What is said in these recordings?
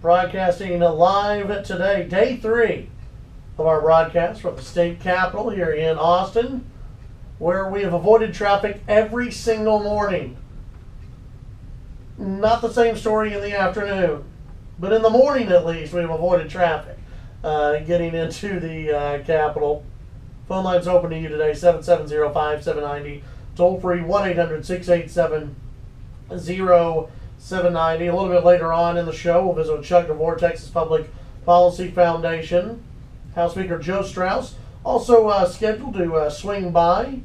Broadcasting live today, day 3 of our broadcast from the state capitol here in Austin, where we have avoided traffic every single morning. Not the same story in the afternoon, but in the morning at least we've avoided traffic getting into the Capitol. Phone lines open to you today, 770-5790, toll free 1-800-687-0790. A little bit later on in the show, we'll visit with Chuck DeVore, Texas Public Policy Foundation. House Speaker Joe Strauss also scheduled to swing by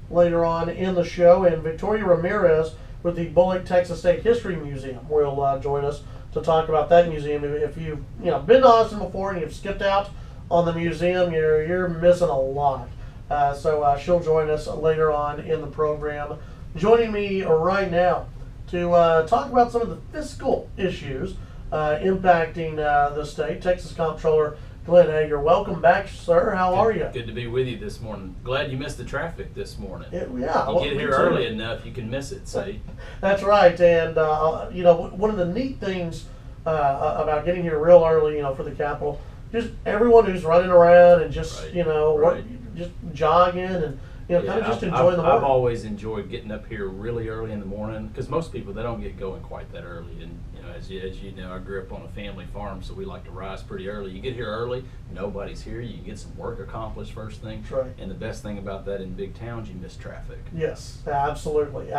later on in the show, and Victoria Ramirez with the Bullock Texas State History Museum will join us to talk about that museum. If you've been to Austin before and you've skipped out on the museum, you're missing a lot. So she'll join us later on in the program. Joining me right now to talk about some of the fiscal issues impacting the state, Texas Comptroller Glenn Hegar. Welcome back, sir. How are you? Good to be with you this morning. Glad you missed the traffic this morning. Yeah. You get here early enough, you can miss it, see? That's right. And, one of the neat things about getting here real early, for the Capitol, just everyone who's running around and just, just jogging and, kind of just enjoying the morning. I've always enjoyed getting up here really early in the morning, because most people, they don't get going quite that early. And as you know, I grew up on a family farm, so we like to rise pretty early. You get here early, nobody's here, you can get some work accomplished first thing. That's right. And the best thing about that in big towns, you miss traffic. Yes, absolutely.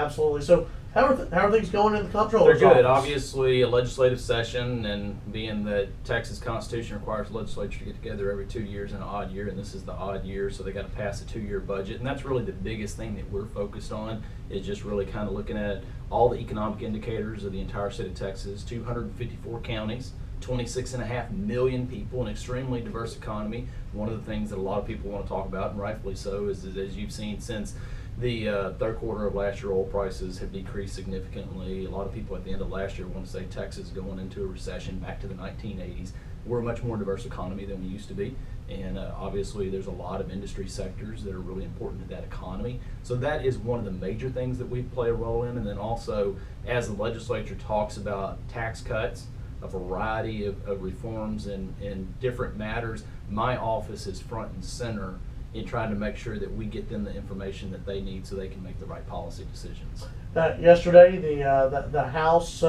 So how are things going in the Comptroller's They're good. office? Obviously, a legislative session, and being that Texas Constitution requires the legislature to get together every 2 years in an odd year, and this is the odd year, so they got to pass a 2-year budget. And that's really the biggest thing that we're focused on, is just really kind of looking at all the economic indicators of the entire state of Texas, 254 counties, 26.5 million people, an extremely diverse economy. One of the things that a lot of people want to talk about, and rightfully so, is as you've seen since the third quarter of last year, oil prices have decreased significantly. A lot of people at the end of last year want to say Texas is going into a recession back to the 1980s. We're a much more diverse economy than we used to be. And obviously there's a lot of industry sectors that are really important to that economy. So that is one of the major things that we play a role in. And then also, as the legislature talks about tax cuts, a variety of reforms and different matters, my office is front and center in trying to make sure that we get them the information that they need so they can make the right policy decisions. Yesterday, the House,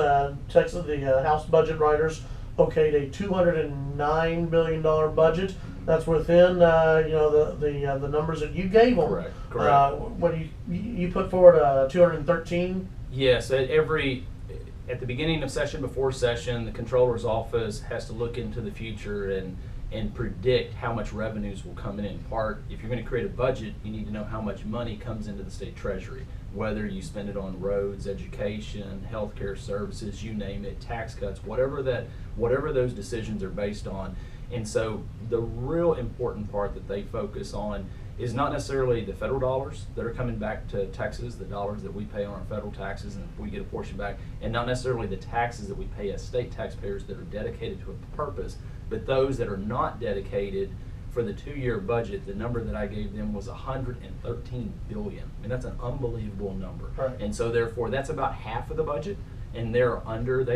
Texas, the House budget writers okayed a $209 billion budget. That's within the numbers that you gave them. Correct. What you put forward 213? Yes, at the beginning of session, before session, the Comptroller's office has to look into the future and predict how much revenues will come in part. If you're going to create a budget, you need to know how much money comes into the state treasury, whether you spend it on roads, education, healthcare services, you name it, tax cuts, whatever those decisions are based on. And so the real important part that they focus on is not necessarily the federal dollars that are coming back to Texas, the dollars that we pay on our federal taxes and we get a portion back, and not necessarily the taxes that we pay as state taxpayers that are dedicated to a purpose, but those that are not dedicated. For the 2-year budget, the number that I gave them was $113 billion. I mean, that's an unbelievable number. Right. And so therefore, that's about half of the budget, and they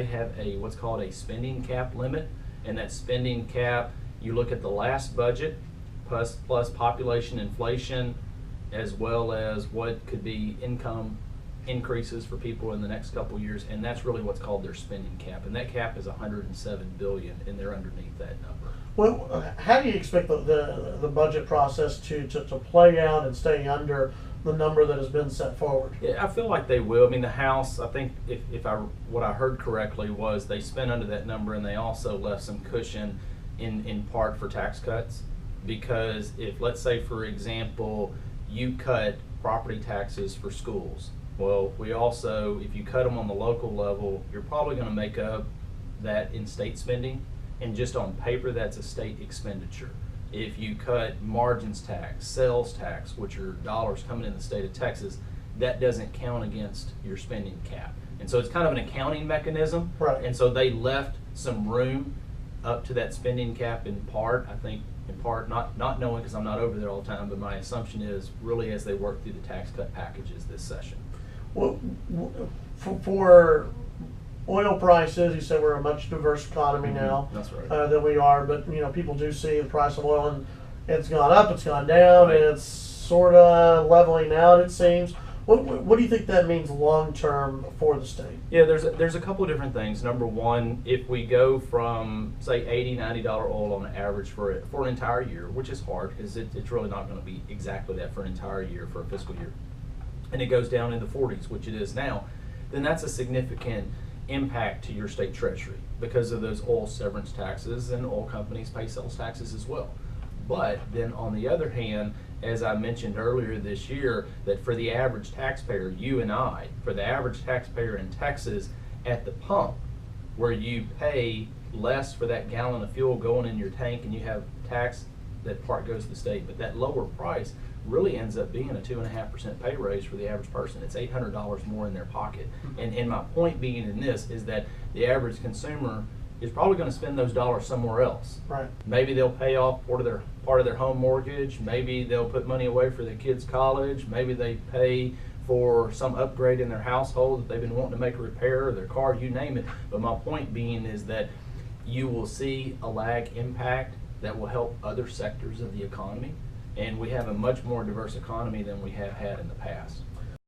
have what's called a spending cap limit. And that spending cap, you look at the last budget plus population inflation, as well as what could be income increases for people in the next couple of years, and that's really what's called their spending cap. And that cap is $107 billion, and they're underneath that number. Well, how do you expect the budget process to play out and stay under the number that has been set forward? Yeah, I feel like they will. I mean, the House, I think what I heard correctly was they spent under that number, and they also left some cushion in part for tax cuts. Because if, let's say, for example, you cut property taxes for schools, well, we also, if you cut them on the local level, you're probably going to make up that in state spending, and just on paper, that's a state expenditure. If you cut margins tax, sales tax, which are dollars coming in the state of Texas, that doesn't count against your spending cap. And so it's kind of an accounting mechanism. Right. And so they left some room up to that spending cap in part, I think, not knowing, because I'm not over there all the time, but my assumption is really as they work through the tax cut packages this session. Well, for oil prices. You said we're a much diverse economy now That's right. than we are, but people do see the price of oil, and it's gone up, it's gone down, Right. and it's sort of leveling out, it seems. What do you think that means long term for the state? Yeah, there's a couple of different things. Number one, if we go from say $80-$90 oil on average for an entire year, which is hard because it's really not going to be exactly that for an entire year for a fiscal year, and it goes down in the 40s, which it is now, then that's a significant impact to your state treasury because of those oil severance taxes, and oil companies pay sales taxes as well. But then on the other hand, as I mentioned earlier this year, that for the average taxpayer, you and I, for the average taxpayer in Texas at the pump, where you pay less for that gallon of fuel going in your tank and you have tax, that part goes to the state, but that lower price really ends up being a 2.5% pay raise for the average person. It's $800 more in their pocket. And my point being in this is that the average consumer is probably going to spend those dollars somewhere else. Right. Maybe they'll pay off part of their home mortgage. Maybe they'll put money away for their kids' college. Maybe they pay for some upgrade in their household that they've been wanting to make a repair, or their car, you name it. But my point being is that you will see a lag impact that will help other sectors of the economy, and we have a much more diverse economy than we have had in the past.